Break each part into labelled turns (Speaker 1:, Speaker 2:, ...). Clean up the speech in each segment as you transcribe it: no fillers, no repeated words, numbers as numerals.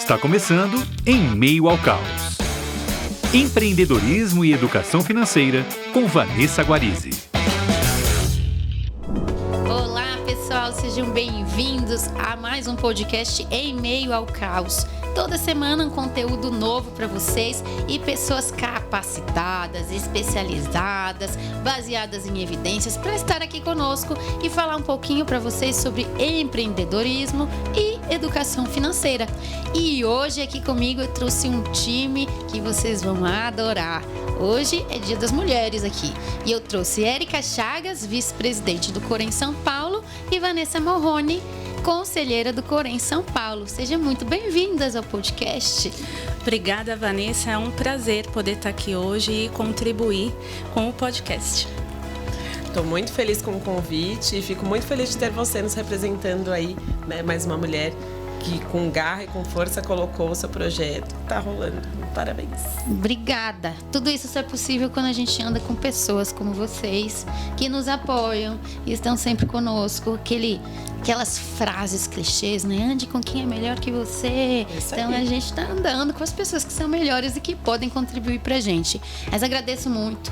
Speaker 1: Está começando Em Meio ao Caos. Empreendedorismo e educação financeira com Vanessa Guarizi.
Speaker 2: Olá, pessoal, sejam bem-vindos a mais um podcast Em Meio ao Caos. Toda semana um conteúdo novo para vocês e pessoas capacitadas, especializadas, baseadas em evidências para estar aqui conosco e falar um pouquinho para vocês sobre empreendedorismo e educação financeira. E hoje aqui comigo eu trouxe um time que vocês vão adorar. Hoje é Dia das Mulheres aqui e eu trouxe Érica Chagas, vice-presidente do Corém São Paulo, e Vanessa Morrone, conselheira do Corém São Paulo. Sejam muito bem-vindas ao podcast.
Speaker 3: Obrigada, Vanessa. É um prazer poder estar aqui hoje e contribuir com o podcast.
Speaker 4: Estou muito feliz com o convite e fico muito feliz de ter você nos representando aí, né? Mais uma mulher que com garra e com força colocou o seu projeto. Tá rolando. Parabéns.
Speaker 2: Obrigada. Tudo isso só é possível quando a gente anda com pessoas como vocês, que nos apoiam e estão sempre conosco. Aquelas frases clichês, né? Ande com quem é melhor que você. Então a gente está andando com as pessoas que são melhores e que podem contribuir pra gente. Mas agradeço muito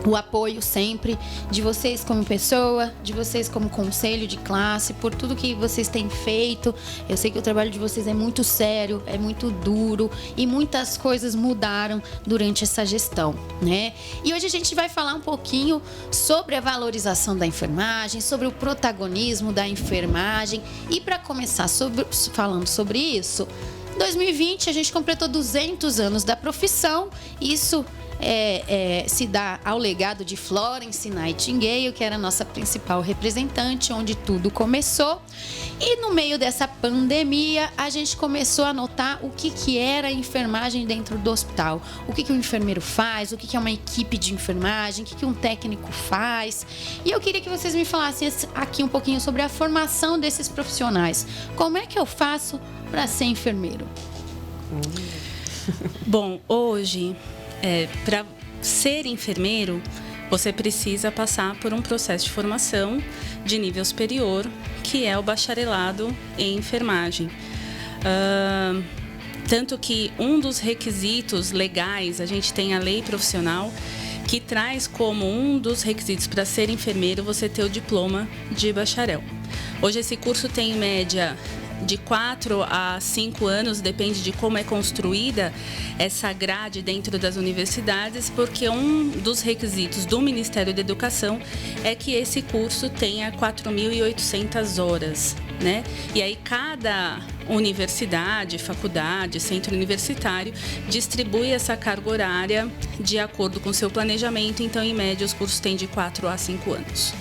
Speaker 2: o apoio sempre de vocês como pessoa, de vocês como conselho de classe, por tudo que vocês têm feito. Eu sei que o trabalho de vocês é muito sério, é muito duro e muitas coisas mudaram durante essa gestão, né? E hoje a gente vai falar um pouquinho sobre a valorização da enfermagem, sobre o protagonismo da enfermagem. E para começar falando sobre isso, em 2020 a gente completou 200 anos da profissão. Isso se dá ao legado de Florence Nightingale, que era a nossa principal representante, onde tudo começou. E no meio dessa pandemia, a gente começou a notar o que era a enfermagem dentro do hospital. O que o enfermeiro faz, o que é uma equipe de enfermagem, o que um técnico faz. E eu queria que vocês me falassem aqui um pouquinho sobre a formação desses profissionais. Como é que eu faço para ser enfermeiro?
Speaker 3: Bom, hoje, para ser enfermeiro, você precisa passar por um processo de formação de nível superior, que é o bacharelado em enfermagem. Tanto que um dos requisitos legais, a gente tem a lei profissional, que traz como um dos requisitos para ser enfermeiro você ter o diploma de bacharel. Hoje esse curso tem em média de 4 a 5 anos, depende de como é construída essa grade dentro das universidades, porque um dos requisitos do Ministério da Educação é que esse curso tenha 4.800 horas, né? E aí cada universidade, faculdade, centro universitário distribui essa carga horária de acordo com o seu planejamento. Então, em média, os cursos têm de 4 a 5 anos.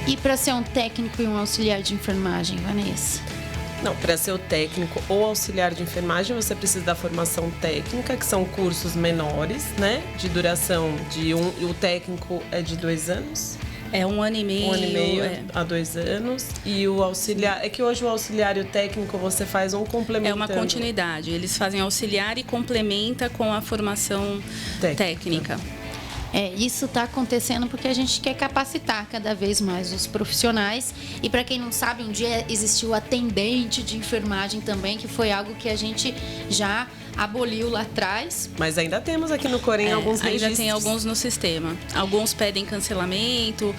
Speaker 2: E para ser um técnico e um auxiliar de enfermagem, Vanessa?
Speaker 4: Não, para ser o técnico ou auxiliar de enfermagem, você precisa da formação técnica, que são cursos menores, né? De duração o técnico é de 2 anos.
Speaker 3: É 1 ano e meio.
Speaker 4: 1 ano e meio a 2 anos. E o auxiliar... É que hoje o auxiliar e o técnico você faz um complementando.
Speaker 3: É uma continuidade. Eles fazem auxiliar e complementa com a formação técnica.
Speaker 2: Isso está acontecendo porque a gente quer capacitar cada vez mais os profissionais. E para quem não sabe, um dia existiu o atendente de enfermagem também, que foi algo que a gente já aboliu lá atrás.
Speaker 4: Mas ainda temos aqui no Corém alguns registros.
Speaker 3: Ainda tem alguns no sistema. Alguns pedem cancelamento,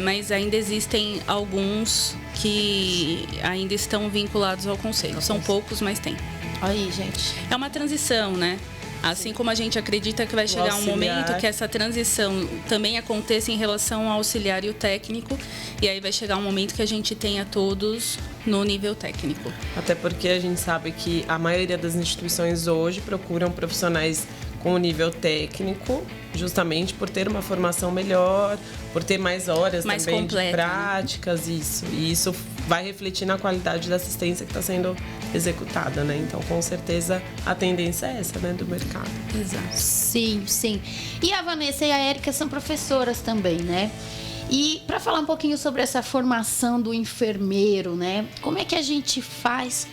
Speaker 3: mas ainda existem alguns que ainda estão vinculados ao conselho. São poucos, mas tem.
Speaker 2: Aí, gente.
Speaker 3: É uma transição, né? Assim como a gente acredita que vai chegar um momento que essa transição também aconteça em relação ao auxiliar e o técnico, e aí vai chegar um momento que a gente tenha todos no nível técnico.
Speaker 4: Até porque a gente sabe que a maioria das instituições hoje procuram profissionais com o nível técnico, justamente por ter uma formação melhor, por ter mais horas
Speaker 3: mais
Speaker 4: também
Speaker 3: completa,
Speaker 4: de práticas, né? E isso vai refletir na qualidade da assistência que está sendo executada, né? Então, com certeza, a tendência é essa, né, do mercado.
Speaker 2: Exato. Sim, sim. E a Vanessa e a Érica são professoras também, né? E para falar um pouquinho sobre essa formação do enfermeiro, né? Como é que a gente faz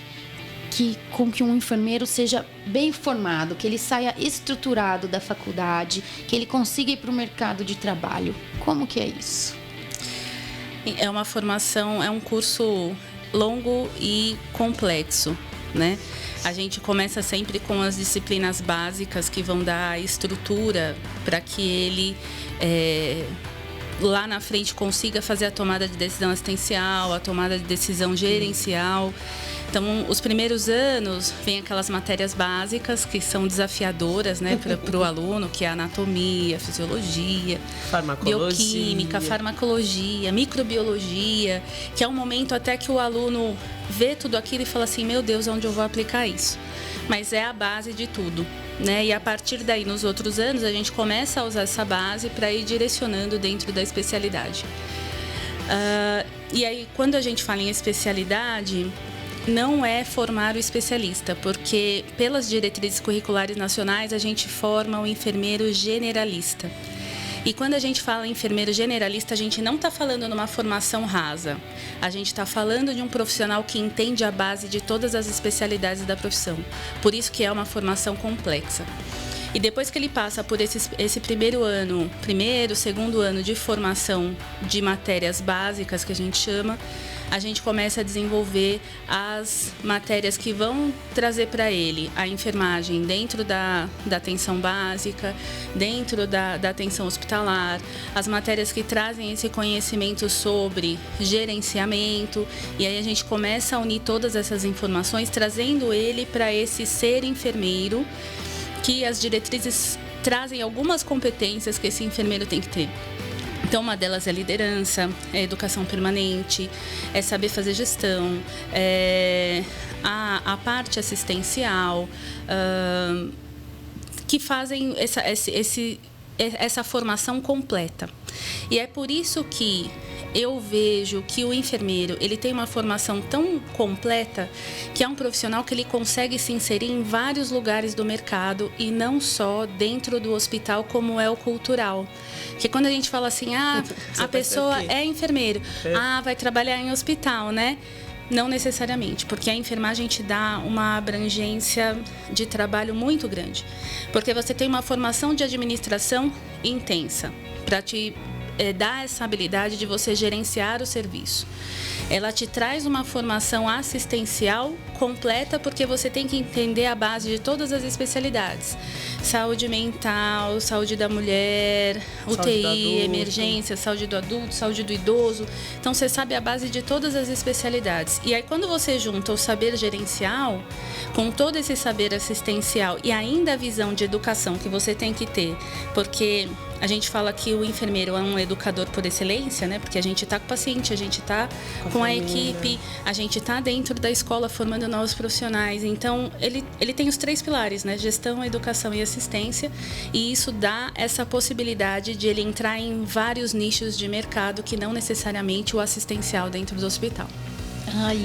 Speaker 2: com que um enfermeiro seja bem formado, que ele saia estruturado da faculdade, que ele consiga ir para o mercado de trabalho? Como que é isso?
Speaker 3: É uma formação, é um curso longo e complexo, né? A gente começa sempre com as disciplinas básicas que vão dar a estrutura para que ele lá na frente consiga fazer a tomada de decisão assistencial, a tomada de decisão gerencial. Então, os primeiros anos, vem aquelas matérias básicas que são desafiadoras, né, para o aluno, que é a anatomia, fisiologia, bioquímica, farmacologia, microbiologia, que é um momento até que o aluno vê tudo aquilo e fala assim, meu Deus, onde eu vou aplicar isso? Mas é a base de tudo, né? E a partir daí, nos outros anos, a gente começa a usar essa base para ir direcionando dentro da especialidade. E aí, quando a gente fala em especialidade, não é formar o especialista, porque pelas diretrizes curriculares nacionais a gente forma o enfermeiro generalista. E quando a gente fala em enfermeiro generalista, a gente não está falando numa formação rasa. A gente está falando de um profissional que entende a base de todas as especialidades da profissão. Por isso que é uma formação complexa. E depois que ele passa por esse segundo ano de formação de matérias básicas, que a gente chama, a gente começa a desenvolver as matérias que vão trazer para ele a enfermagem dentro da atenção básica, dentro da atenção hospitalar, as matérias que trazem esse conhecimento sobre gerenciamento, e aí a gente começa a unir todas essas informações, trazendo ele para esse ser enfermeiro, que as diretrizes trazem algumas competências que esse enfermeiro tem que ter. Então, uma delas é liderança, é educação permanente, é saber fazer gestão, a parte assistencial, que fazem essa formação completa. E é por isso que eu vejo que o enfermeiro, ele tem uma formação tão completa que é um profissional que ele consegue se inserir em vários lugares do mercado e não só dentro do hospital, como é o cultural. Porque quando a gente fala assim, a pessoa é enfermeiro, vai trabalhar em hospital, né? Não necessariamente, porque a enfermagem te dá uma abrangência de trabalho muito grande. Porque você tem uma formação de administração intensa para te dar essa habilidade de você gerenciar o serviço. Ela te traz uma formação assistencial completa, porque você tem que entender a base de todas as especialidades. Saúde mental, saúde da mulher, UTI, emergência, saúde do adulto, saúde do idoso. Então, você sabe a base de todas as especialidades. E aí, quando você junta o saber gerencial com todo esse saber assistencial e ainda a visão de educação que você tem que ter, porque a gente fala que o enfermeiro é um educador por excelência, né? Porque a gente está com o paciente, a gente está com a equipe, a gente está dentro da escola formando novos profissionais. Então, ele tem os 3 pilares, né? Gestão, educação e assistência. E isso dá essa possibilidade de ele entrar em vários nichos de mercado que não necessariamente o assistencial dentro do hospital.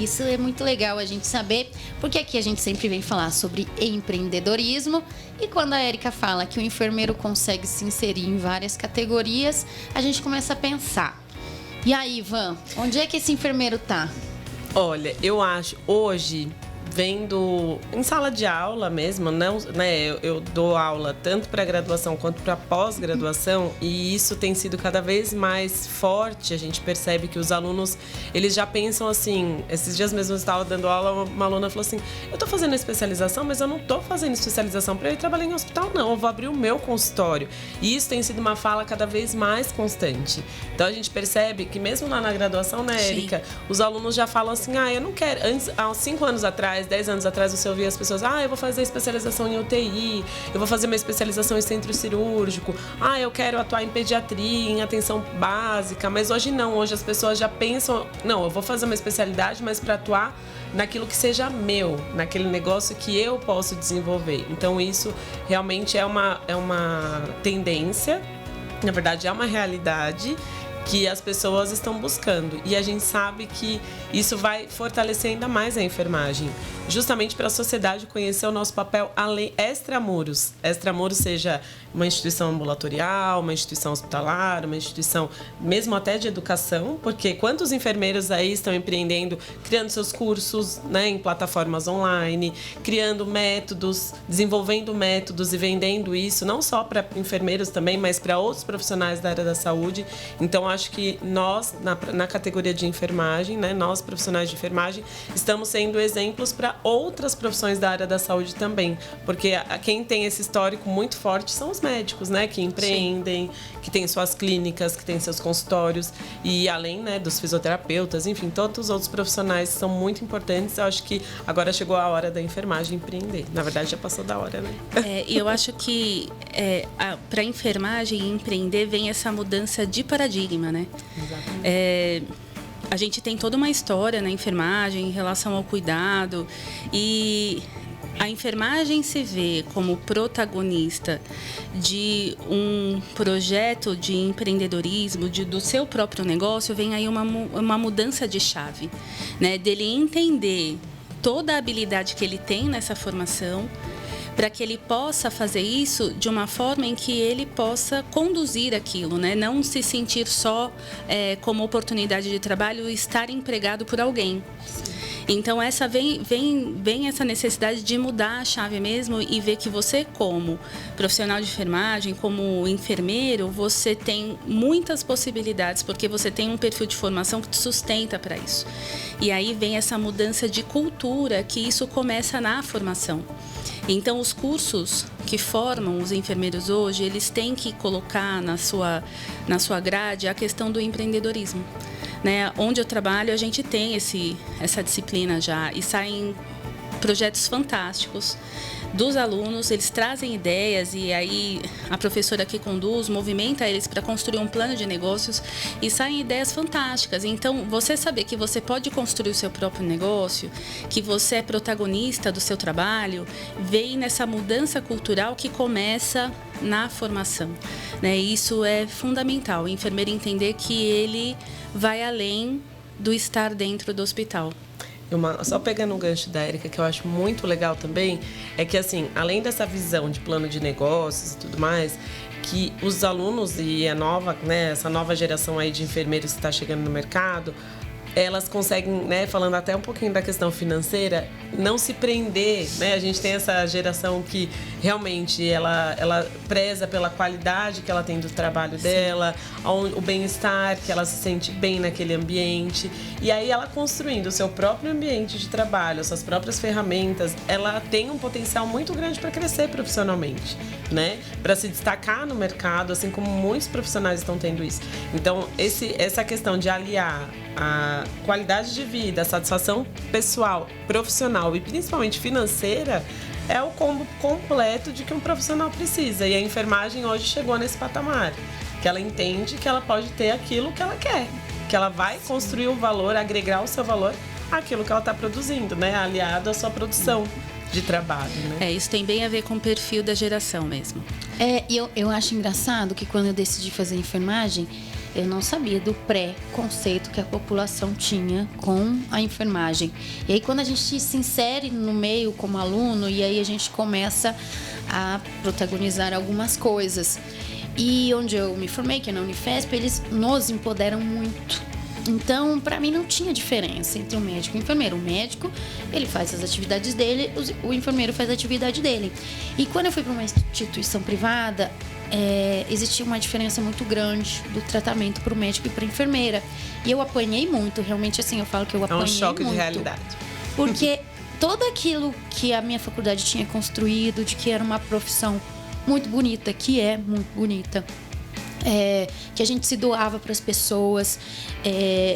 Speaker 2: Isso é muito legal a gente saber, porque aqui a gente sempre vem falar sobre empreendedorismo, e quando a Érica fala que o enfermeiro consegue se inserir em várias categorias, a gente começa a pensar. E aí, Ivan, onde é que esse enfermeiro tá?
Speaker 4: Olha, eu acho, hoje, vendo em sala de aula mesmo, não, né? Eu dou aula tanto para graduação quanto para pós-graduação, e isso tem sido cada vez mais forte. A gente percebe que os alunos, eles já pensam assim. Esses dias mesmo eu estava dando aula, uma aluna falou assim: eu estou fazendo especialização, mas eu não estou fazendo especialização para ir trabalhar em hospital, não. Eu vou abrir o meu consultório. E isso tem sido uma fala cada vez mais constante. Então a gente percebe que mesmo lá na graduação, né, Érica, os alunos já falam assim: eu não quero. Antes, há uns 5 anos atrás, 10 anos atrás, você ouvia as pessoas: eu vou fazer especialização em UTI, eu vou fazer uma especialização em centro cirúrgico, eu quero atuar em pediatria, em atenção básica. Mas hoje não, hoje as pessoas já pensam: não, eu vou fazer uma especialidade, mas para atuar naquilo que seja meu, naquele negócio que eu posso desenvolver. Então isso realmente é uma tendência, na verdade é uma realidade que as pessoas estão buscando. E a gente sabe que isso vai fortalecer ainda mais a enfermagem, justamente para a sociedade conhecer o nosso papel além, extramuros, seja uma instituição ambulatorial, uma instituição hospitalar, uma instituição mesmo até de educação, porque quantos enfermeiros aí estão empreendendo, criando seus cursos, né, em plataformas online, criando métodos, desenvolvendo métodos e vendendo isso, não só para enfermeiros também, mas para outros profissionais da área da saúde. Então, acho que nós, na categoria de enfermagem, né, nós profissionais de enfermagem, estamos sendo exemplos para outras profissões da área da saúde também. Porque quem tem esse histórico muito forte são os médicos, né, que empreendem, que têm suas clínicas, que têm seus consultórios. E além, né, dos fisioterapeutas, enfim, todos os outros profissionais são muito importantes. Eu acho que agora chegou a hora da enfermagem empreender. Na verdade, já passou da hora, né?
Speaker 3: E eu acho que para a enfermagem empreender vem essa mudança de paradigma, né? Exatamente. A gente tem toda uma história na enfermagem em relação ao cuidado e a enfermagem se vê como protagonista de um projeto de empreendedorismo, do seu próprio negócio, vem aí uma mudança de chave, né? Dele entender toda a habilidade que ele tem nessa formação, para que ele possa fazer isso de uma forma em que ele possa conduzir aquilo, né? Não se sentir só como oportunidade de trabalho e estar empregado por alguém. Então, vem essa necessidade de mudar a chave mesmo e ver que você, como profissional de enfermagem, como enfermeiro, você tem muitas possibilidades, porque você tem um perfil de formação que te sustenta para isso. E aí vem essa mudança de cultura, que isso começa na formação. Então, os cursos que formam os enfermeiros hoje, eles têm que colocar na sua grade a questão do empreendedorismo. Né? Onde eu trabalho, a gente tem essa disciplina já e saem projetos fantásticos dos alunos, eles trazem ideias e aí a professora que conduz movimenta eles para construir um plano de negócios e saem ideias fantásticas. Então, você saber que você pode construir o seu próprio negócio, que você é protagonista do seu trabalho, vem nessa mudança cultural que começa na formação, né? Isso é fundamental, o enfermeiro entender que ele vai além do estar dentro do hospital.
Speaker 4: Só pegando um gancho da Érica, que eu acho muito legal também, é que, assim, além dessa visão de plano de negócios e tudo mais, que os alunos e essa nova geração aí de enfermeiros que está chegando no mercado, elas conseguem, né, falando até um pouquinho da questão financeira, não se prender, né? A gente tem essa geração que realmente ela preza pela qualidade que ela tem do trabalho dela, o bem-estar, que ela se sente bem naquele ambiente. E aí ela construindo o seu próprio ambiente de trabalho, suas próprias ferramentas, ela tem um potencial muito grande para crescer profissionalmente, né? Para se destacar no mercado, assim como muitos profissionais estão tendo isso. Então, essa questão de aliar a qualidade de vida, a satisfação pessoal, profissional e principalmente financeira é o combo completo de que um profissional precisa. E a enfermagem hoje chegou nesse patamar, que ela entende que ela pode ter aquilo que ela quer, que ela vai construir o valor, agregar o seu valor àquilo que ela está produzindo, né? Aliado à sua produção de trabalho, né?
Speaker 3: Isso tem bem a ver com o perfil da geração mesmo.
Speaker 2: E eu acho engraçado que quando eu decidi fazer enfermagem, eu não sabia do pré-conceito que a população tinha com a enfermagem. E aí, quando a gente se insere no meio como aluno, e aí a gente começa a protagonizar algumas coisas. E onde eu me formei, que é na Unifesp, eles nos empoderam muito. Então, para mim, não tinha diferença entre o médico e o enfermeiro. O médico, ele faz as atividades dele, o enfermeiro faz a atividade dele. E quando eu fui para uma instituição privada, existia uma diferença muito grande do tratamento para o médico e para a enfermeira. E eu apanhei muito, realmente, assim, eu falo que eu apanhei muito.
Speaker 4: É um choque de realidade.
Speaker 2: Porque tudo aquilo que a minha faculdade tinha construído, de que era uma profissão muito bonita, que é muito bonita, que a gente se doava para as pessoas,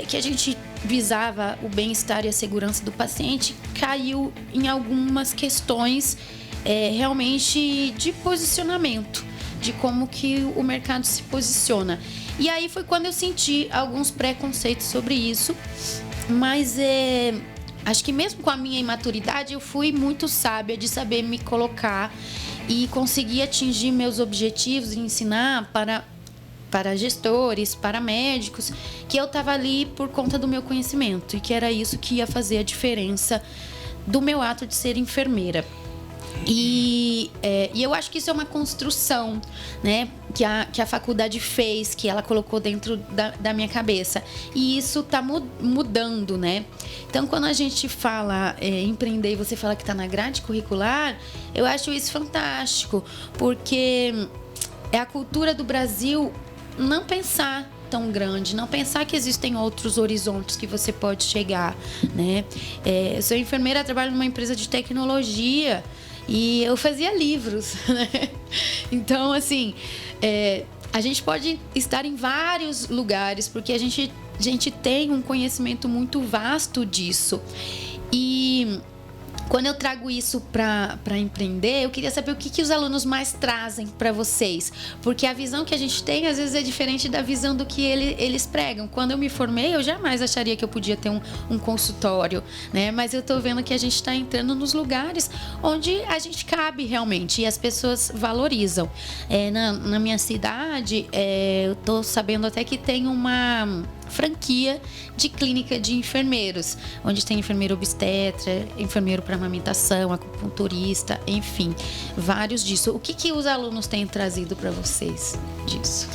Speaker 2: que a gente visava o bem-estar e a segurança do paciente, caiu em algumas questões realmente de posicionamento, de como que o mercado se posiciona. E aí foi quando eu senti alguns preconceitos sobre isso, mas acho que mesmo com a minha imaturidade, eu fui muito sábia de saber me colocar e conseguir atingir meus objetivos e ensinar para gestores, para médicos, que eu estava ali por conta do meu conhecimento e que era isso que ia fazer a diferença do meu ato de ser enfermeira. E eu acho que isso é uma construção, né, que a faculdade fez, que ela colocou dentro da minha cabeça. E isso está mudando, né? Então, quando a gente fala empreender e você fala que está na grade curricular, eu acho isso fantástico, porque é a cultura do Brasil não pensar tão grande, não pensar que existem outros horizontes que você pode chegar, né? Eu sou enfermeira, trabalho numa empresa de tecnologia e eu fazia livros, né? Então, assim, a gente pode estar em vários lugares porque a gente tem um conhecimento muito vasto disso. E quando eu trago isso para empreender, eu queria saber o que os alunos mais trazem para vocês. Porque a visão que a gente tem, às vezes, é diferente da visão do que eles pregam. Quando eu me formei, eu jamais acharia que eu podia ter um consultório, né? Mas eu estou vendo que a gente está entrando nos lugares onde a gente cabe realmente e as pessoas valorizam. Na minha cidade, eu estou sabendo até que tem uma franquia de clínica de enfermeiros, onde tem enfermeiro obstetra, enfermeiro para amamentação, acupunturista, enfim, vários disso. O que os alunos têm trazido para vocês disso?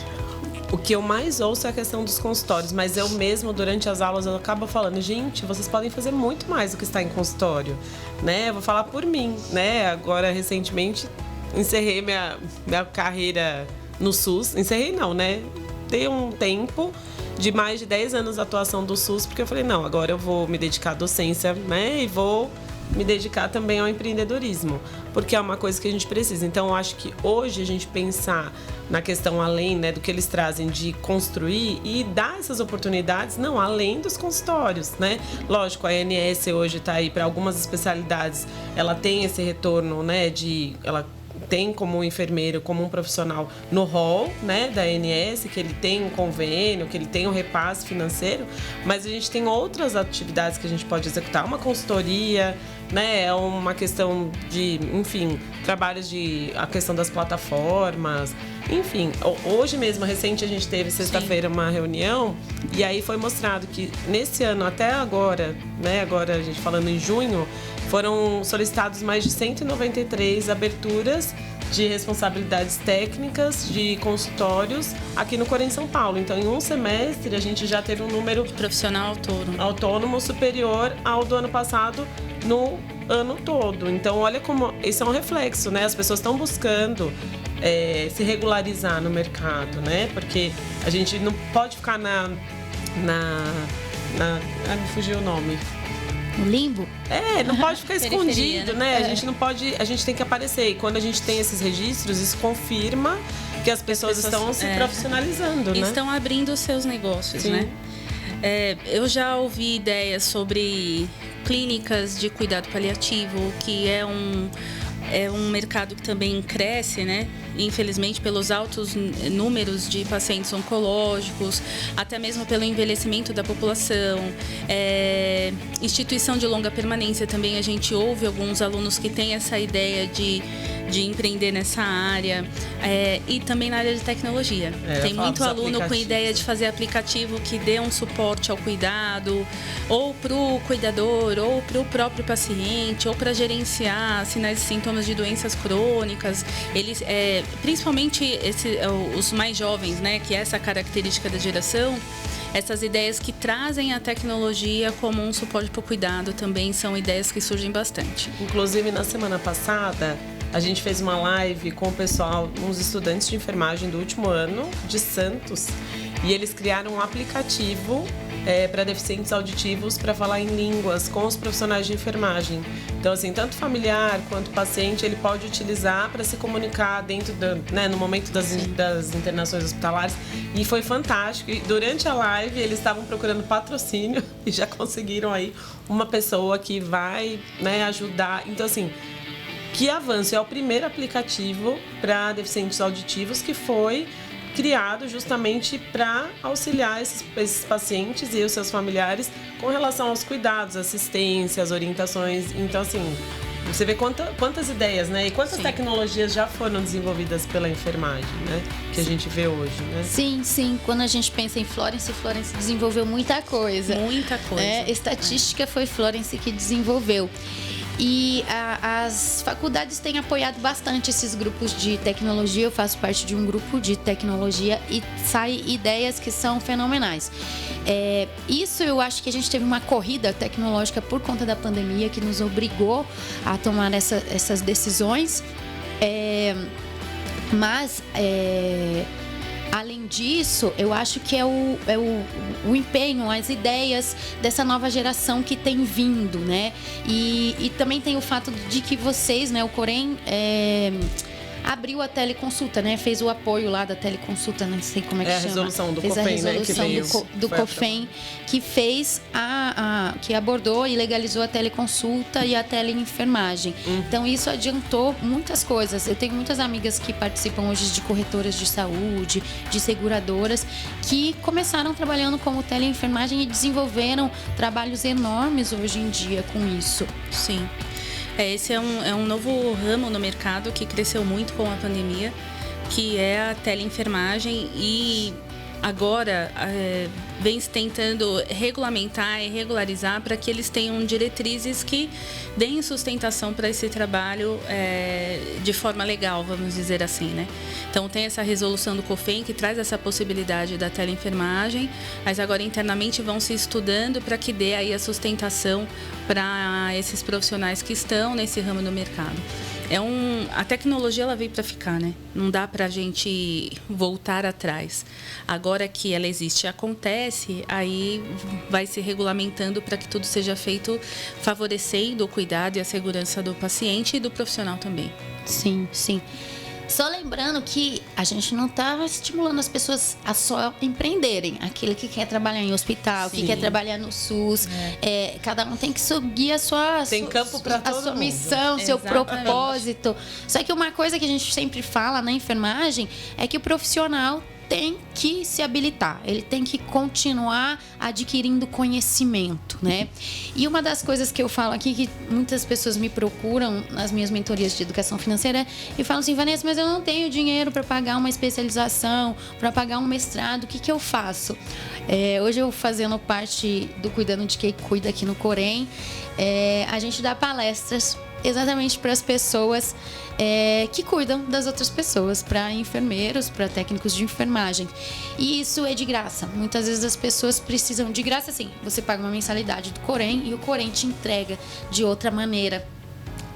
Speaker 4: O que eu mais ouço é a questão dos consultórios, mas eu mesmo, durante as aulas, eu acabo falando, gente, vocês podem fazer muito mais do que estar em consultório, né? Eu vou falar por mim, né? Agora, recentemente, encerrei minha carreira no SUS. Encerrei não, né? Dei um tempo de mais de 10 anos de atuação do SUS, porque eu falei, não, agora eu vou me dedicar à docência, né? E vou me dedicar também ao empreendedorismo, porque é uma coisa que a gente precisa. Então, eu acho que hoje a gente pensar na questão além, né, do que eles trazem de construir e dar essas oportunidades, não, além dos consultórios, né? Lógico, a ANS hoje está aí para algumas especialidades, ela tem esse retorno, né, ela tem como enfermeiro, como um profissional no rol, né, da ANS, que ele tem um convênio, que ele tem um repasse financeiro, mas a gente tem outras atividades que a gente pode executar, uma consultoria, né, é uma questão de, enfim, trabalhos a questão das plataformas, enfim. Hoje mesmo, recente, a gente teve sexta-feira uma reunião e aí foi mostrado que nesse ano até agora, né, agora a gente falando em junho, foram solicitados mais de 193 aberturas de responsabilidades técnicas de consultórios aqui no Corém São Paulo. Então, em um semestre, a gente já teve um número
Speaker 3: de profissional
Speaker 4: autônomo superior ao do ano passado no ano todo. Então, olha como isso é um reflexo, né? As pessoas estão buscando se regularizar no mercado, né? Porque a gente não pode ficar me fugiu o nome.
Speaker 2: No limbo?
Speaker 4: Não pode ficar escondido, né?
Speaker 2: É.
Speaker 4: A gente não pode, a gente tem que aparecer. E quando a gente tem esses registros, isso confirma que as pessoas estão se profissionalizando, né?
Speaker 3: Estão abrindo os seus negócios,
Speaker 4: Sim.
Speaker 3: né? Eu já ouvi ideias sobre clínicas de cuidado paliativo, que é um mercado que também cresce, né? Infelizmente, pelos altos números de pacientes oncológicos, até mesmo pelo envelhecimento da população. Instituição de longa permanência também, a gente ouve alguns alunos que têm essa ideia de empreender nessa área. E também na área de tecnologia. Tem muito aluno com ideia de fazer aplicativo que dê um suporte ao cuidado, ou para o cuidador, ou para o próprio paciente, ou para gerenciar sinais e sintomas de doenças crônicas. Eles, principalmente os mais jovens, né, que é essa característica da geração, essas ideias que trazem a tecnologia como um suporte para o cuidado também são ideias que surgem bastante.
Speaker 4: Inclusive, na semana passada, a gente fez uma live com o pessoal, uns estudantes de enfermagem do último ano de Santos, e eles criaram um aplicativo para deficientes auditivos para falar em línguas com os profissionais de enfermagem. Então, assim, tanto familiar quanto paciente, ele pode utilizar para se comunicar dentro no momento das internações hospitalares. E foi fantástico. E durante a live, eles estavam procurando patrocínio e já conseguiram aí uma pessoa que vai, né, ajudar. Então, assim, que avanço. É o primeiro aplicativo para deficientes auditivos que foi criado justamente para auxiliar esses pacientes e os seus familiares com relação aos cuidados, assistência, as orientações. Então, assim, você vê quantas ideias, né? E quantas tecnologias já foram desenvolvidas pela enfermagem, né? Que a gente vê hoje, né?
Speaker 2: Sim, sim. Quando a gente pensa em Florence desenvolveu muita coisa.
Speaker 3: Muita coisa.
Speaker 2: Estatística foi Florence que desenvolveu. E as faculdades têm apoiado bastante esses grupos de tecnologia. Eu faço parte de um grupo de tecnologia e saem ideias que são fenomenais. Isso eu acho que a gente teve uma corrida tecnológica por conta da pandemia que nos obrigou a tomar essas decisões. Mas além disso, eu acho que é o empenho, as ideias dessa nova geração que tem vindo, né? E também tem o fato de que vocês, né, o Corém abriu a teleconsulta, né? Fez o apoio lá da teleconsulta, não sei como é que chama.
Speaker 4: A resolução do
Speaker 2: fez
Speaker 4: COFEN,
Speaker 2: a resolução,
Speaker 4: né?
Speaker 2: do COFEN, que fez que abordou e legalizou a teleconsulta e a teleenfermagem. Então, isso adiantou muitas coisas. Eu tenho muitas amigas que participam hoje de corretoras de saúde, de seguradoras, que começaram trabalhando como teleenfermagem e desenvolveram trabalhos enormes hoje em dia com isso.
Speaker 3: Sim. Esse é um novo ramo no mercado que cresceu muito com a pandemia, que é a teleenfermagem, e agora vem se tentando regulamentar e regularizar para que eles tenham diretrizes que deem sustentação para esse trabalho de forma legal, vamos dizer assim, né? Então tem essa resolução do COFEN que traz essa possibilidade da teleenfermagem, mas agora internamente vão se estudando para que dê aí a sustentação para esses profissionais que estão nesse ramo do mercado. A tecnologia ela veio para ficar, né? Não dá para a gente voltar atrás. Agora que ela existe e acontece, aí vai se regulamentando para que tudo seja feito favorecendo o cuidado e a segurança do paciente e do profissional também.
Speaker 2: Sim, sim. Só lembrando que a gente não está estimulando as pessoas a só empreenderem. Aquele que quer trabalhar em hospital, que quer trabalhar no SUS. Cada um tem que seguir a sua missão, seu propósito. Só que uma coisa que a gente sempre fala na enfermagem é que o profissional tem que se habilitar, ele tem que continuar adquirindo conhecimento, né? E uma das coisas que eu falo aqui, que muitas pessoas me procuram nas minhas mentorias de educação financeira e falam assim: Vanessa, mas eu não tenho dinheiro para pagar uma especialização, para pagar um mestrado, o que eu faço? Hoje eu fazendo parte do Cuidando de Quem Cuida aqui no Corém, a gente dá palestras exatamente para as pessoas que cuidam das outras pessoas, para enfermeiros, para técnicos de enfermagem. E isso é de graça. Muitas vezes as pessoas precisam de graça, sim. Você paga uma mensalidade do Corém e o Corém te entrega de outra maneira.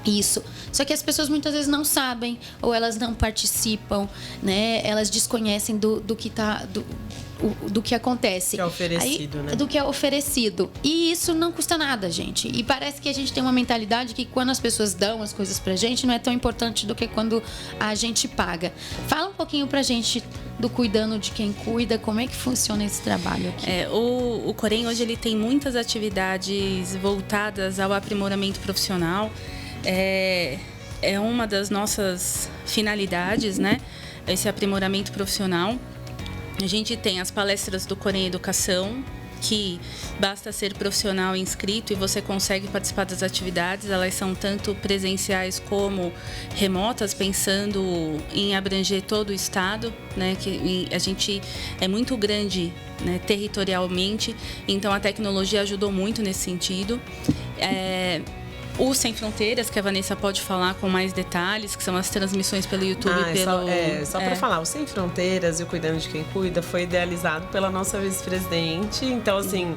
Speaker 2: Isso. Só que as pessoas muitas vezes não sabem, ou elas não participam, né? Elas desconhecem do que acontece.
Speaker 4: Que é oferecido, né?
Speaker 2: Do que é oferecido. E isso não custa nada, gente. E parece que a gente tem uma mentalidade que quando as pessoas dão as coisas pra gente, não é tão importante do que quando a gente paga. Fala um pouquinho pra gente do Cuidando de Quem Cuida, como é que funciona esse trabalho aqui?
Speaker 3: O Corém hoje ele tem muitas atividades voltadas ao aprimoramento profissional. É uma das nossas finalidades, né? Esse aprimoramento profissional. A gente tem as palestras do Corém Educação, que basta ser profissional inscrito e você consegue participar das atividades. Elas são tanto presenciais como remotas, pensando em abranger todo o estado, né? Que a gente é muito grande, né, territorialmente, então a tecnologia ajudou muito nesse sentido. O Sem Fronteiras, que a Vanessa pode falar com mais detalhes, que são as transmissões pelo YouTube.
Speaker 4: Só para falar, o Sem Fronteiras e o Cuidando de Quem Cuida foi idealizado pela nossa vice-presidente. Então, assim,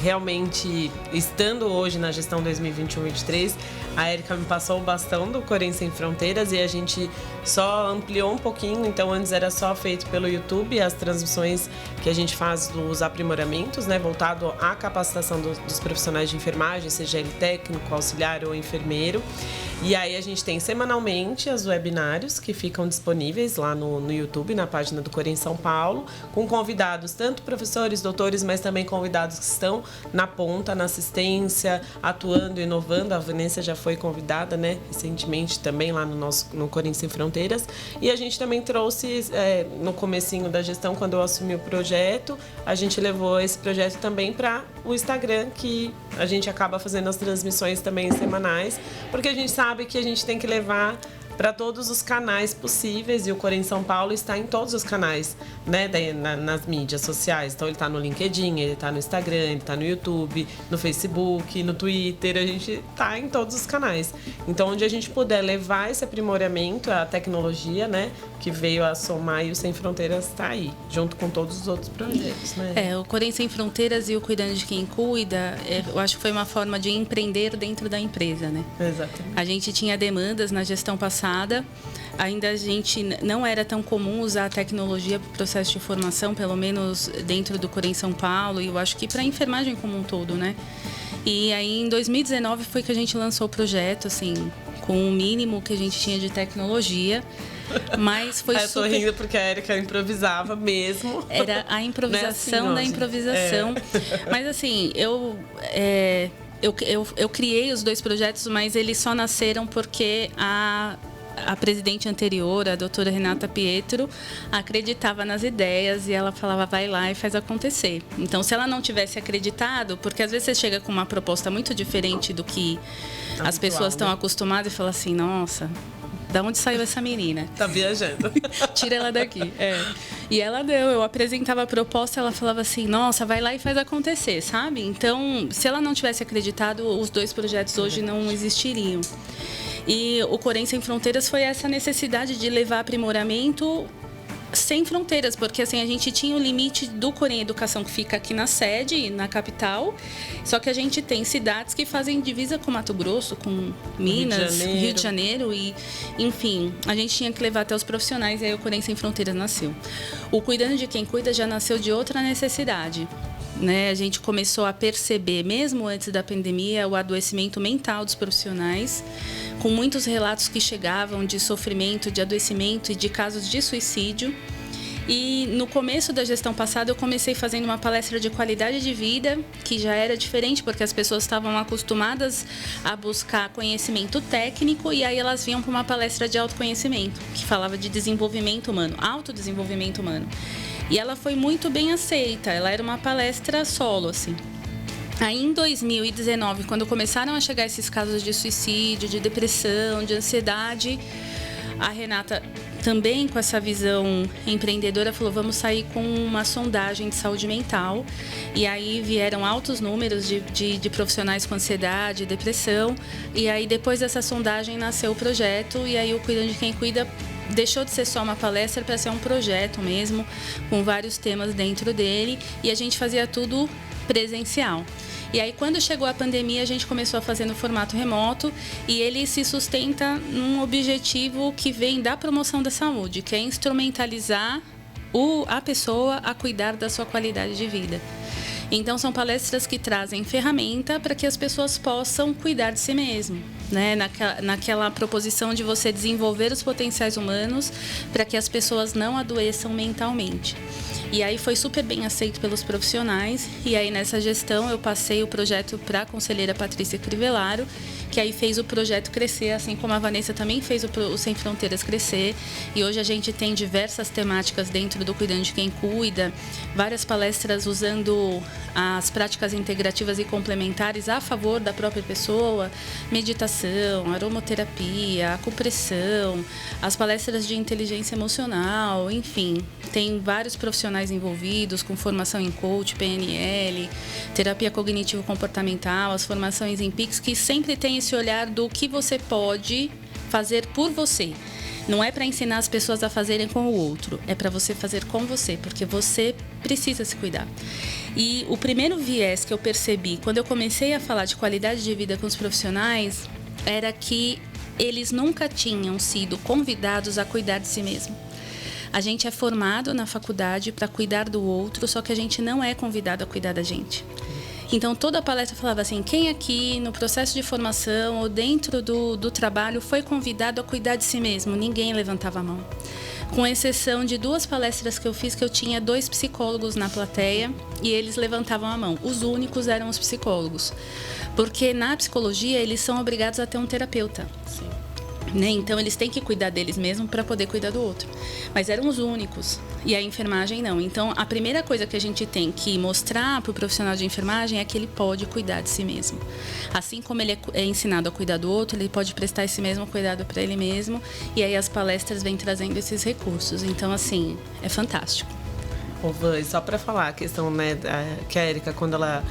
Speaker 4: realmente, estando hoje na gestão 2021-2023, a Érica me passou o bastão do Corém Sem Fronteiras e a gente só ampliou um pouquinho. Então, antes era só feito pelo YouTube, as transmissões que a gente faz dos aprimoramentos, né, voltado à capacitação dos profissionais de enfermagem, seja ele técnico, auxiliar ou enfermeiro. E aí a gente tem semanalmente os webinários que ficam disponíveis lá no YouTube, na página do Corém São Paulo, com convidados, tanto professores, doutores, mas também convidados que estão na ponta, na assistência, atuando, inovando. A Vanessa já foi convidada, né, recentemente também lá no Corém Sem Fronteiras. E a gente também trouxe, no comecinho da gestão, quando eu assumi o projeto, a gente levou esse projeto também para o Instagram, que a gente acaba fazendo as transmissões também semanais, porque a gente sabe que a gente tem que levar para todos os canais possíveis, e o Corém São Paulo está em todos os canais, né, nas mídias sociais. Então ele está no LinkedIn, ele está no Instagram, ele está no YouTube, no Facebook, no Twitter, a gente está em todos os canais. Então, onde a gente puder levar esse aprimoramento, a tecnologia, né, que veio a somar, e o Sem Fronteiras está aí, junto com todos os outros projetos, né?
Speaker 3: O Corém Sem Fronteiras e o Cuidando de Quem Cuida, eu acho que foi uma forma de empreender dentro da empresa, né?
Speaker 4: Exatamente.
Speaker 3: A gente tinha demandas na gestão passada avançada. Ainda a gente não era tão comum usar a tecnologia para o processo de formação, pelo menos dentro do Corém São Paulo, e eu acho que para a enfermagem como um todo, né? E aí, em 2019, foi que a gente lançou o projeto, assim, com o mínimo que a gente tinha de tecnologia. Mas foi
Speaker 4: eu tô rindo porque a Érica improvisava mesmo.
Speaker 3: Era a improvisação da improvisação. Mas, assim, eu criei os 2 projetos, mas eles só nasceram porque a presidente anterior, a doutora Renata Pietro, acreditava nas ideias e ela falava, vai lá e faz acontecer. Então, se ela não tivesse acreditado, porque às vezes você chega com uma proposta muito diferente do que as pessoas estão acostumadas e fala assim, nossa, da onde saiu essa menina?
Speaker 4: Tá viajando.
Speaker 3: Tira ela daqui. E ela deu, eu apresentava a proposta, ela falava assim, nossa, vai lá e faz acontecer, sabe? Então, se ela não tivesse acreditado, os 2 projetos hoje não existiriam. E o Corém Sem Fronteiras foi essa necessidade de levar aprimoramento sem fronteiras, porque assim, a gente tinha o limite do Corém Educação, que fica aqui na sede, na capital, só que a gente tem cidades que fazem divisa com Mato Grosso, com Minas, Rio de Janeiro, e enfim, a gente tinha que levar até os profissionais, e aí o Corém Sem Fronteiras nasceu. O Cuidando de Quem Cuida já nasceu de outra necessidade. Né, a gente começou a perceber, mesmo antes da pandemia, o adoecimento mental dos profissionais, com muitos relatos que chegavam de sofrimento, de adoecimento e de casos de suicídio. E no começo da gestão passada, eu comecei fazendo uma palestra de qualidade de vida, que já era diferente, porque as pessoas estavam acostumadas a buscar conhecimento técnico, e aí elas vinham para uma palestra de autoconhecimento, que falava de desenvolvimento humano, autodesenvolvimento humano. E ela foi muito bem aceita, ela era uma palestra solo, assim. Aí, em 2019, quando começaram a chegar esses casos de suicídio, de depressão, de ansiedade, a Renata, também com essa visão empreendedora, falou, vamos sair com uma sondagem de saúde mental. E aí vieram altos números de profissionais com ansiedade, depressão. E aí, depois dessa sondagem, nasceu o projeto. E aí, o Cuidando de Quem Cuida deixou de ser só uma palestra para ser um projeto mesmo, com vários temas dentro dele, e a gente fazia tudo presencial. E aí, quando chegou a pandemia, a gente começou a fazer no formato remoto, e ele se sustenta num objetivo que vem da promoção da saúde, que é instrumentalizar a pessoa a cuidar da sua qualidade de vida. Então, são palestras que trazem ferramenta para que as pessoas possam cuidar de si mesmo, né? Naquela proposição de você desenvolver os potenciais humanos para que as pessoas não adoeçam mentalmente. E aí foi super bem aceito pelos profissionais. E aí, nessa gestão, eu passei o projeto para a conselheira Patrícia Crivellaro, que aí fez o projeto crescer, assim como a Vanessa também fez o Sem Fronteiras crescer. E hoje a gente tem diversas temáticas dentro do Cuidando de Quem Cuida, várias palestras usando as práticas integrativas e complementares a favor da própria pessoa, meditação, aromaterapia, acupressão, as palestras de inteligência emocional, enfim, tem vários profissionais envolvidos com formação em coach, PNL, terapia cognitivo-comportamental, as formações em PICS, que sempre tem esse olhar do que você pode fazer por você. Não é para ensinar as pessoas a fazerem com o outro, é para você fazer com você, porque você precisa se cuidar. E o primeiro viés que eu percebi quando eu comecei a falar de qualidade de vida com os profissionais era que eles nunca tinham sido convidados a cuidar de si mesmo. A gente é formado na faculdade para cuidar do outro, só que a gente não é convidado a cuidar da gente. Então, toda a palestra falava assim, quem aqui no processo de formação ou dentro do trabalho foi convidado a cuidar de si mesmo? Ninguém levantava a mão. Com exceção de 2 palestras que eu fiz, que eu tinha 2 psicólogos na plateia e eles levantavam a mão. Os únicos eram os psicólogos. Porque na psicologia, eles são obrigados a ter um terapeuta.
Speaker 4: Sim.
Speaker 3: Né? Então, eles têm que cuidar deles mesmos para poder cuidar do outro. Mas eram os únicos. E a enfermagem não. Então, a primeira coisa que a gente tem que mostrar para o profissional de enfermagem é que ele pode cuidar de si mesmo. Assim como ele é ensinado a cuidar do outro, ele pode prestar esse mesmo cuidado para ele mesmo. E aí as palestras vêm trazendo esses recursos. Então, assim, é fantástico.
Speaker 4: Ô, Van, só para falar a questão, né, que a Érica, quando ela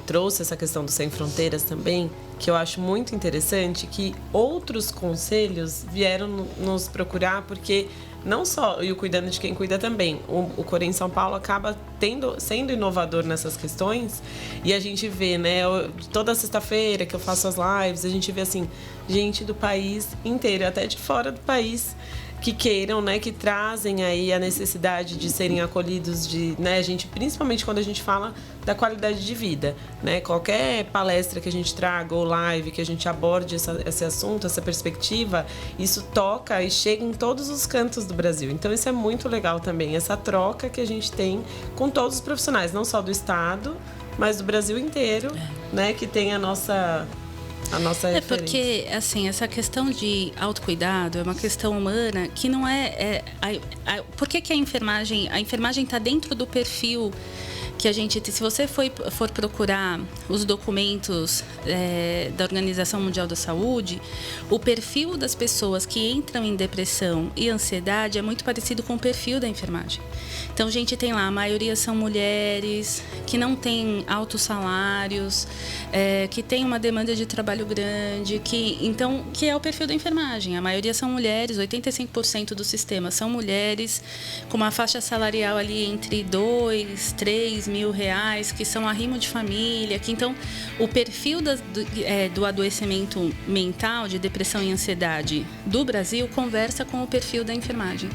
Speaker 4: trouxe essa questão do Sem Fronteiras também, que eu acho muito interessante, que outros conselhos vieram nos procurar, porque não só, e o cuidando de quem cuida também, o Corém São Paulo acaba sendo inovador nessas questões, e a gente vê, né, toda sexta-feira que eu faço as lives, a gente vê assim, gente do país inteiro, até de fora do país, que queiram, né, que trazem aí a necessidade de serem acolhidos, né, a gente, principalmente quando a gente fala da qualidade de vida, né, qualquer palestra que a gente traga ou live que a gente aborde esse assunto, essa perspectiva, isso toca e chega em todos os cantos do Brasil. Então isso é muito legal também, essa troca que a gente tem com todos os profissionais, não só do estado, mas do Brasil inteiro, né, que tem a nossa referência.
Speaker 3: Porque, assim, essa questão de autocuidado é uma questão humana que não por que a enfermagem está dentro do perfil que a gente tem. Se você for procurar os documentos da Organização Mundial da Saúde, o perfil das pessoas que entram em depressão e ansiedade é muito parecido com o perfil da enfermagem. Então, a gente tem lá, a maioria são mulheres, que não têm altos salários, que têm uma demanda de trabalho grande, que é o perfil da enfermagem. A maioria são mulheres, 85% do sistema são mulheres, com uma faixa salarial ali entre 2, 3 mil reais, que são arrimo de família. Então, o perfil do adoecimento mental, de depressão e ansiedade do Brasil, conversa com o perfil da enfermagem.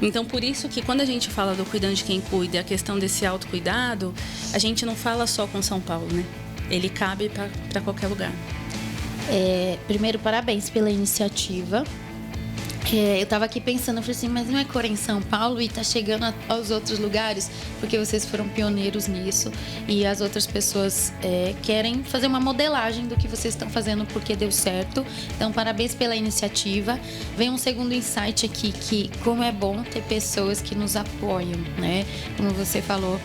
Speaker 3: Então, por isso que quando a gente fala do cuidando de quem cuida, a questão desse autocuidado, a gente não fala só com São Paulo, né? Ele cabe para qualquer lugar.
Speaker 2: Primeiro, parabéns pela iniciativa. Eu estava aqui pensando, eu falei assim, mas não é Corém São Paulo e está chegando aos outros lugares? Porque vocês foram pioneiros nisso e as outras pessoas querem fazer uma modelagem do que vocês estão fazendo porque deu certo. Então, parabéns pela iniciativa. Vem um segundo insight aqui, que como é bom ter pessoas que nos apoiam, né? Como você falou,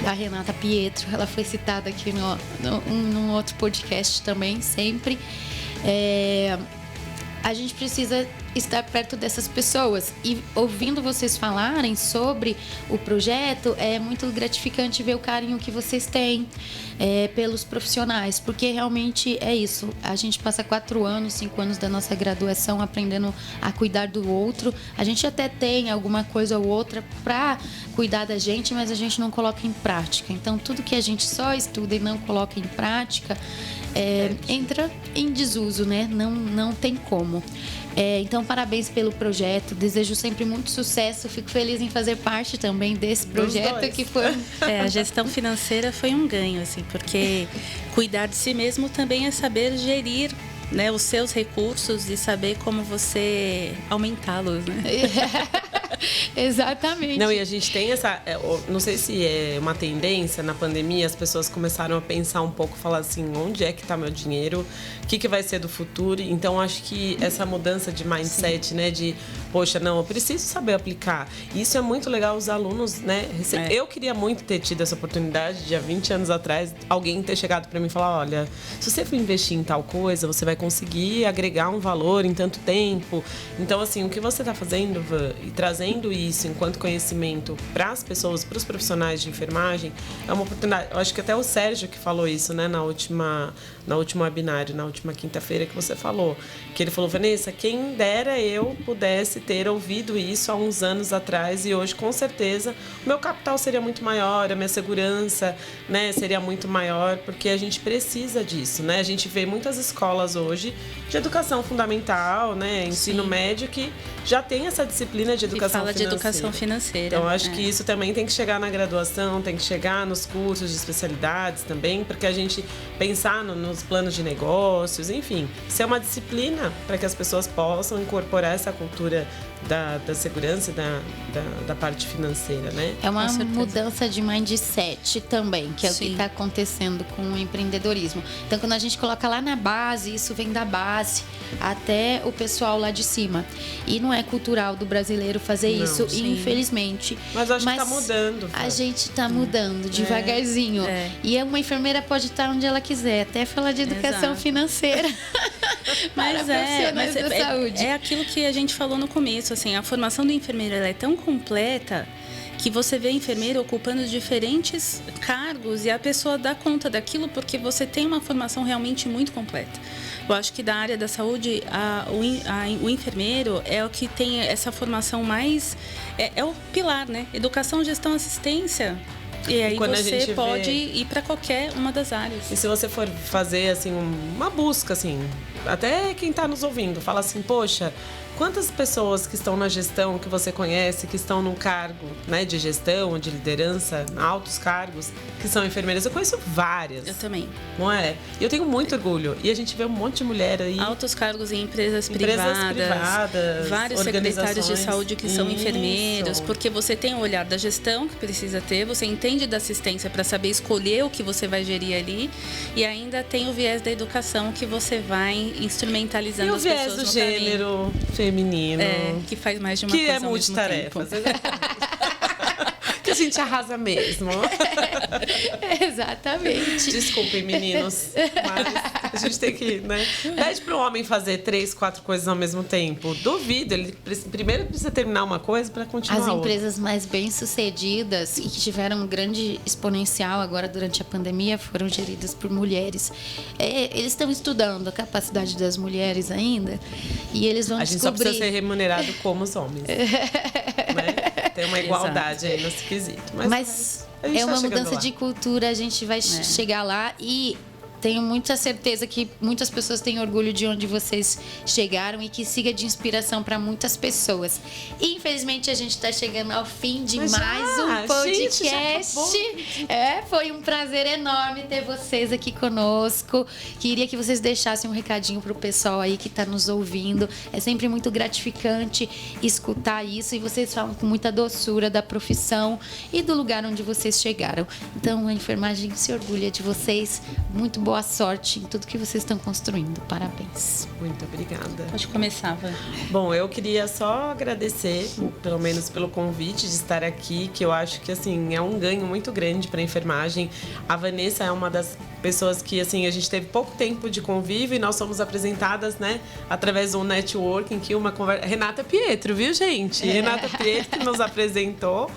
Speaker 2: a Renata Pietro, ela foi citada aqui num outro podcast também, sempre. A gente precisa estar perto dessas pessoas. E ouvindo vocês falarem sobre o projeto, é muito gratificante ver o carinho que vocês têm pelos profissionais, porque realmente é isso. A gente passa 4 anos, 5 anos da nossa graduação aprendendo a cuidar do outro. A gente até tem alguma coisa ou outra para cuidar da gente, mas a gente não coloca em prática. Então, tudo que a gente só estuda e não coloca em prática entra em desuso, né? Não tem como. Então, parabéns pelo projeto. Desejo sempre muito sucesso. Fico feliz em fazer parte também desse projeto que foi.
Speaker 3: A gestão financeira foi um ganho, assim, porque cuidar de si mesmo também é saber gerir, né, os seus recursos e saber como você aumentá-los, né?
Speaker 2: Exatamente.
Speaker 4: Não, e a gente tem não sei se é uma tendência, na pandemia as pessoas começaram a pensar um pouco, falar assim, onde é que está meu dinheiro, o que vai ser do futuro. Então, acho que essa mudança de mindset, sim, né, de, poxa, não, eu preciso saber aplicar. E isso é muito legal, os alunos, né, Eu queria muito ter tido essa oportunidade de, há 20 anos atrás, alguém ter chegado para mim e falar, olha, se você for investir em tal coisa, você vai conseguir agregar um valor em tanto tempo. Então, assim, o que você está fazendo, Van, e trazendo isso enquanto conhecimento para as pessoas, para os profissionais de enfermagem, é uma oportunidade. Eu acho que até o Sérgio que falou isso, né, na última webinário, na última quinta-feira que você falou, que ele falou, Vanessa, quem dera eu pudesse ter ouvido isso há uns anos atrás e hoje, com certeza, o meu capital seria muito maior, a minha segurança, né, seria muito maior, porque a gente precisa disso, né? A gente vê muitas escolas hoje de educação fundamental, né, ensino, sim, médio, que já tem essa disciplina de educação
Speaker 3: financeira.
Speaker 4: De educação financeira. Então, acho que isso também tem que chegar na graduação, tem que chegar nos cursos de especialidades também, porque a gente pensar nos planos de negócios, enfim, ser uma disciplina para que as pessoas possam incorporar essa cultura da segurança e da parte financeira, né?
Speaker 2: É uma mudança de mindset também, que é o que está acontecendo com o empreendedorismo. Então, quando a gente coloca lá na base, isso vem da base até o pessoal lá de cima. E não é cultural do brasileiro fazer isso, sim, infelizmente.
Speaker 4: Mas acho que está mudando.
Speaker 2: A gente está mudando devagarzinho. E uma enfermeira pode estar onde ela quiser, até falar de educação financeira.
Speaker 3: Mas é aquilo que a gente falou no começo, assim, a formação do enfermeiro ela é tão completa que você vê enfermeiro ocupando diferentes cargos e a pessoa dá conta daquilo porque você tem uma formação realmente muito completa. Eu acho que da área da saúde, o enfermeiro é o que tem essa formação mais... É o pilar, né? Educação, gestão, assistência. E aí você pode ir para qualquer uma das áreas.
Speaker 4: E se você for fazer assim uma busca, assim, até quem está nos ouvindo, fala assim, poxa, quantas pessoas que estão na gestão que você conhece, que estão num cargo, né, de gestão, de liderança, altos cargos, que são enfermeiras? Eu conheço várias.
Speaker 3: Eu também.
Speaker 4: Não é? E eu tenho muito orgulho. E a gente vê um monte de mulher aí.
Speaker 3: Altos cargos em empresas privadas, vários secretários de saúde que são enfermeiros, porque você tem o olhar da gestão que precisa ter, você entende da assistência para saber escolher o que você vai gerir ali, e ainda tem o viés da educação que você vai instrumentalizando as pessoas no caminho.
Speaker 4: E o viés do gênero feminino.
Speaker 3: Que faz mais de uma coisa
Speaker 4: ao mesmo tempo. Que a gente arrasa mesmo.
Speaker 2: Exatamente.
Speaker 4: Desculpem, meninos, mas a gente tem que, né? Pede para o homem fazer 3, 4 coisas ao mesmo tempo. Duvido, ele primeiro precisa terminar uma coisa para continuar
Speaker 2: As
Speaker 4: outra.
Speaker 2: empresas mais bem-sucedidas e que tiveram um grande exponencial agora durante a pandemia foram geridas por mulheres. Eles estão estudando a capacidade das mulheres ainda e eles vão descobrir...
Speaker 4: A gente só precisa ser remunerado como os homens. Né? Tem uma igualdade aí nesse quesito. Mas
Speaker 2: é uma mudança de cultura, a gente vai chegar lá e tenho muita certeza que muitas pessoas têm orgulho de onde vocês chegaram e que siga de inspiração para muitas pessoas. Infelizmente, a gente está chegando ao fim de mais um podcast. Foi um prazer enorme ter vocês aqui conosco. Queria que vocês deixassem um recadinho para o pessoal aí que está nos ouvindo. É sempre muito gratificante escutar isso e vocês falam com muita doçura da profissão e do lugar onde vocês chegaram. Então, a enfermagem se orgulha de vocês. Muito boa sorte em tudo que vocês estão construindo. Parabéns.
Speaker 4: Muito obrigada.
Speaker 3: Pode começar, Van.
Speaker 4: Bom, eu queria só agradecer, pelo menos pelo convite de estar aqui, que eu acho que, assim, é um ganho muito grande para a enfermagem. A Vanessa é uma das pessoas que, assim, a gente teve pouco tempo de convívio e nós somos apresentadas, né, através de um networking, que uma conversa... Renata Pietro, viu, gente? Renata Pietro que nos apresentou.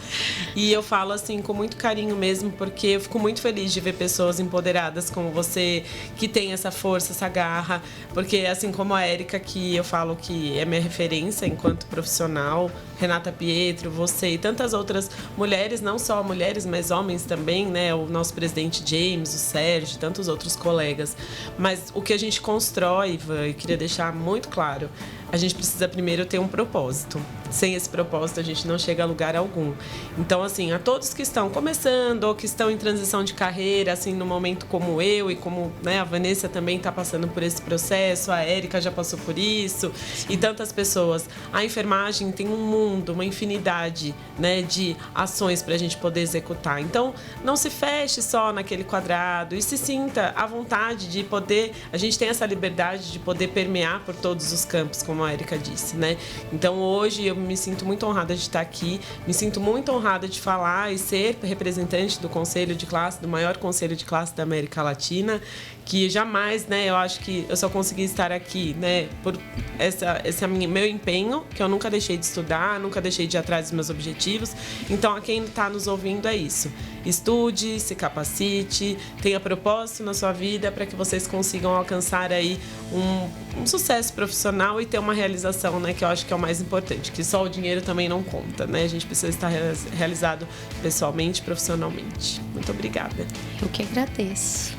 Speaker 4: E eu falo, assim, com muito carinho mesmo, porque eu fico muito feliz de ver pessoas empoderadas como você, que tem essa força, essa garra, porque assim como a Érica, que eu falo que é minha referência enquanto profissional, Renata Pietro, você e tantas outras mulheres, não só mulheres, mas homens também, né? O nosso presidente James, o Sérgio, tantos outros colegas. Mas o que a gente constrói, Ivan, eu queria deixar muito claro, a gente precisa primeiro ter um propósito. Sem esse propósito, a gente não chega a lugar algum. Então, assim, a todos que estão começando ou que estão em transição de carreira, assim, no momento como eu e como, né, a Vanessa também está passando por esse processo, a Érica já passou por isso, e tantas pessoas. A enfermagem tem um mundo, uma infinidade, né, de ações para a gente poder executar. Então, não se feche só naquele quadrado e se sinta à vontade de poder... A gente tem essa liberdade de poder permear por todos os campos, como a Érica disse, né? Então, hoje eu me sinto muito honrada de estar aqui, me sinto muito honrada de falar e ser representante do conselho de classe, do maior conselho de classe da América Latina, que jamais, né, eu acho que eu só consegui estar aqui, né, por esse meu empenho, que eu nunca deixei de estudar, nunca deixei de ir atrás dos meus objetivos. Então, a quem está nos ouvindo é isso. Estude, se capacite, tenha propósito na sua vida para que vocês consigam alcançar aí um sucesso profissional e ter uma realização, né, que eu acho que é o mais importante, que só o dinheiro também não conta, né? A gente precisa estar realizado pessoalmente, profissionalmente. Muito obrigada.
Speaker 2: Eu que agradeço.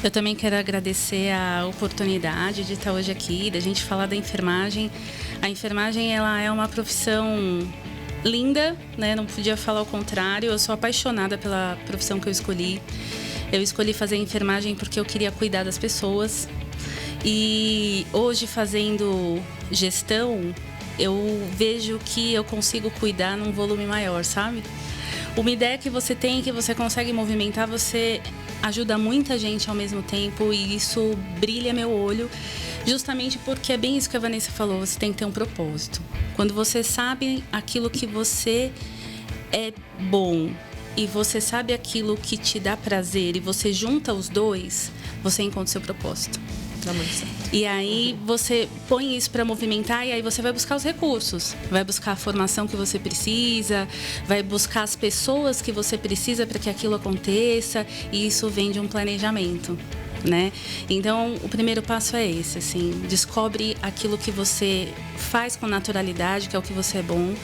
Speaker 3: Eu também quero agradecer a oportunidade de estar hoje aqui, da gente falar da enfermagem. A enfermagem, ela é uma profissão linda, né? Não podia falar o contrário. Eu sou apaixonada pela profissão que eu escolhi. Eu escolhi fazer enfermagem porque eu queria cuidar das pessoas. E hoje, fazendo gestão, eu vejo que eu consigo cuidar num volume maior, sabe? Uma ideia que você tem, que você consegue movimentar, você ajuda muita gente ao mesmo tempo e isso brilha meu olho, justamente porque é bem isso que a Vanessa falou, você tem que ter um propósito. Quando você sabe aquilo que você é bom e você sabe aquilo que te dá prazer e você junta os dois, você encontra o seu propósito. E aí você põe isso para movimentar e aí você vai buscar os recursos, vai buscar a formação que você precisa, vai buscar as pessoas que você precisa para que aquilo aconteça, e isso vem de um planejamento. né? Então, o primeiro passo é esse, assim, descobre aquilo que você faz com naturalidade, que é o que você é bom,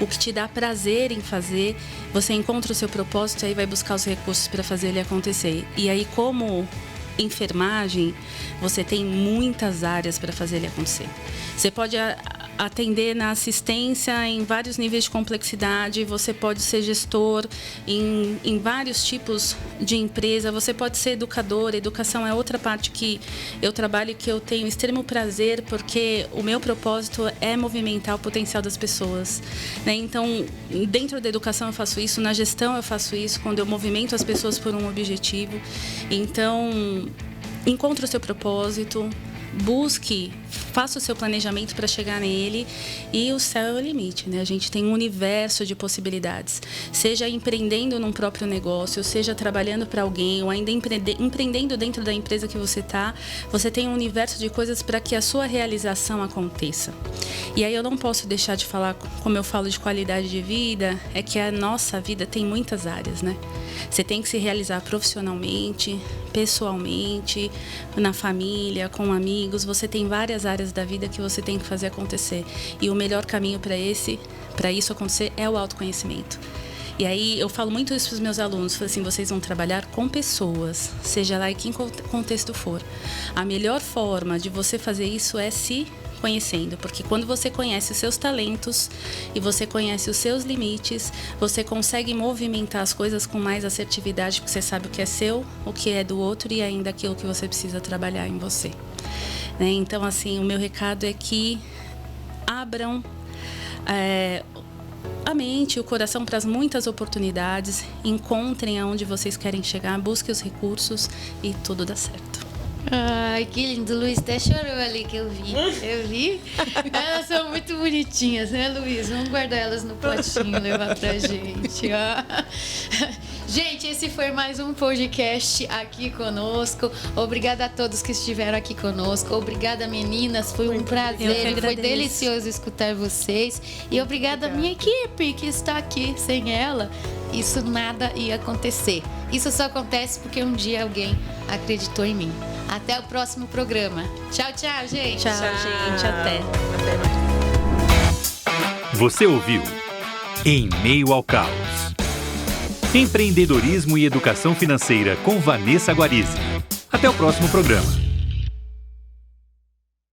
Speaker 3: o que te dá prazer em fazer, você encontra o seu propósito e aí vai buscar os recursos para fazer ele acontecer. E aí, como enfermagem, você tem muitas áreas para fazer ele acontecer. Você pode atender na assistência em vários níveis de complexidade, você pode ser gestor em vários tipos de empresa, você pode ser educador. Educação é outra parte que eu trabalho e que eu tenho extremo prazer, porque o meu propósito é movimentar o potencial das pessoas, né? Então, dentro da educação eu faço isso, na gestão eu faço isso, quando eu movimento as pessoas por um objetivo. Então, encontre o seu propósito, busque, faça o seu planejamento para chegar nele, e o céu é o limite, né? A gente tem um universo de possibilidades, seja empreendendo num próprio negócio, seja trabalhando para alguém, ou ainda empreendendo dentro da empresa que você está. Você tem um universo de coisas para que a sua realização aconteça. E aí eu não posso deixar de falar, como eu falo de qualidade de vida, é que a nossa vida tem muitas áreas, né? Você tem que se realizar profissionalmente, pessoalmente, na família, com amigos. Você tem várias áreas da vida que você tem que fazer acontecer. E o melhor caminho para isso acontecer é o autoconhecimento. E aí eu falo muito isso para os meus alunos, falo assim, vocês vão trabalhar com pessoas, seja lá em que contexto for. A melhor forma de você fazer isso é se conhecendo, porque quando você conhece os seus talentos e você conhece os seus limites, você consegue movimentar as coisas com mais assertividade, porque você sabe o que é seu, o que é do outro e ainda aquilo que você precisa trabalhar em você, né? Então, assim, o meu recado é que abram a mente e o coração para as muitas oportunidades, encontrem aonde vocês querem chegar, busquem os recursos e tudo dá certo.
Speaker 2: Ai, que lindo. Luiz até chorou ali que eu vi. Eu vi. Elas são muito bonitinhas, né, Luiz? Vamos guardar elas no potinho, levar pra gente. Ó. Gente, esse foi mais um podcast aqui conosco. Obrigada a todos que estiveram aqui conosco. Obrigada, meninas. Foi um prazer. Foi delicioso escutar vocês. E obrigada à minha equipe que está aqui. Sem ela, isso nada ia acontecer. Isso só acontece porque um dia alguém acreditou em mim. Até o próximo programa. Tchau, tchau, gente.
Speaker 3: Tchau, gente. Até mais.
Speaker 1: Você ouviu Em Meio ao Caos. Empreendedorismo e educação financeira com Vanessa Guarizi. Até o próximo programa.